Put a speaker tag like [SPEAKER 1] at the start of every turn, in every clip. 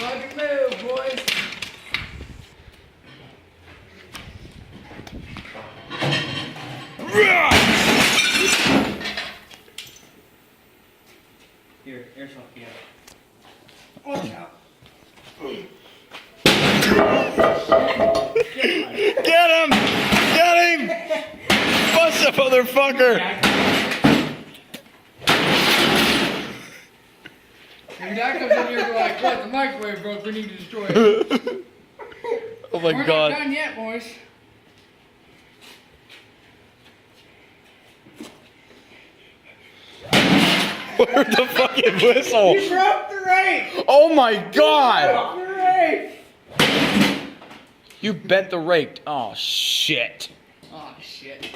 [SPEAKER 1] Fucking move, boys.
[SPEAKER 2] Here, airsoft can.
[SPEAKER 1] Watch out.
[SPEAKER 3] Get him! Get him! Bust that motherfucker!
[SPEAKER 1] If Dad comes in here and like, what, the microwave broke, we need to destroy it.
[SPEAKER 3] Oh my
[SPEAKER 1] We're
[SPEAKER 3] god.
[SPEAKER 1] not done yet, boys.
[SPEAKER 3] Where's the fucking whistle?
[SPEAKER 1] You broke the rake!
[SPEAKER 3] Oh my god!
[SPEAKER 1] The rake!
[SPEAKER 3] You bent the rake. Oh shit.
[SPEAKER 1] Oh, shit.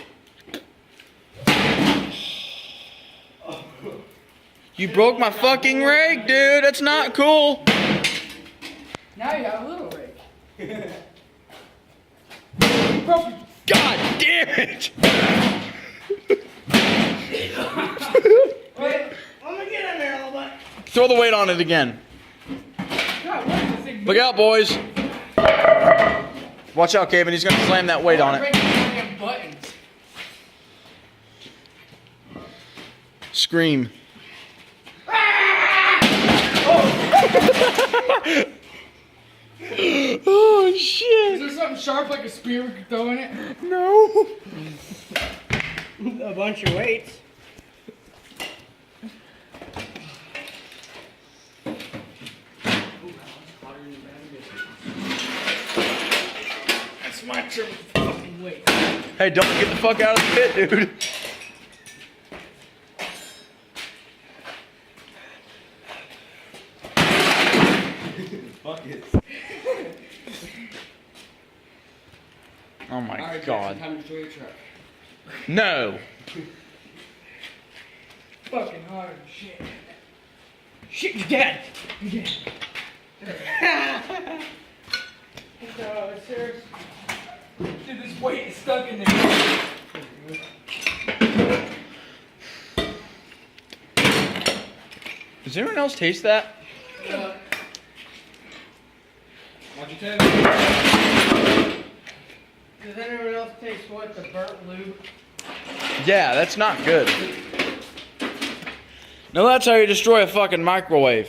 [SPEAKER 3] You broke my fucking rake, dude. That's not cool.
[SPEAKER 1] Now you have a little rake. You broke it.
[SPEAKER 3] God damn it!
[SPEAKER 1] Wait, let me get in there a little bit.
[SPEAKER 3] Throw the weight on it again.
[SPEAKER 1] God, what is this thing?
[SPEAKER 3] Look out, boys. Watch out, Kevin. He's gonna slam that weight on it.
[SPEAKER 1] Break the goddamn buttons.
[SPEAKER 3] Scream. Oh
[SPEAKER 1] Is
[SPEAKER 3] shit.
[SPEAKER 1] there something sharp like a spear we could throw in it?
[SPEAKER 3] No.
[SPEAKER 2] A bunch of weights.
[SPEAKER 1] That's my triple fucking weight.
[SPEAKER 3] Hey, don't get the fuck out of the pit, dude.
[SPEAKER 2] Buckets.
[SPEAKER 3] Oh my
[SPEAKER 1] Alright,
[SPEAKER 3] god.
[SPEAKER 1] Jackson, time to destroy your truck.
[SPEAKER 3] No.
[SPEAKER 1] Fucking hard as shit.
[SPEAKER 2] Shit, you're dead.
[SPEAKER 1] You're dead. No, serious. Dude, this weight is stuck in there.
[SPEAKER 3] Does anyone else taste that?
[SPEAKER 2] Watch your toes.
[SPEAKER 1] Does anyone else taste what? The burnt lube?
[SPEAKER 3] Yeah, that's not good. No, that's how you destroy a fucking microwave.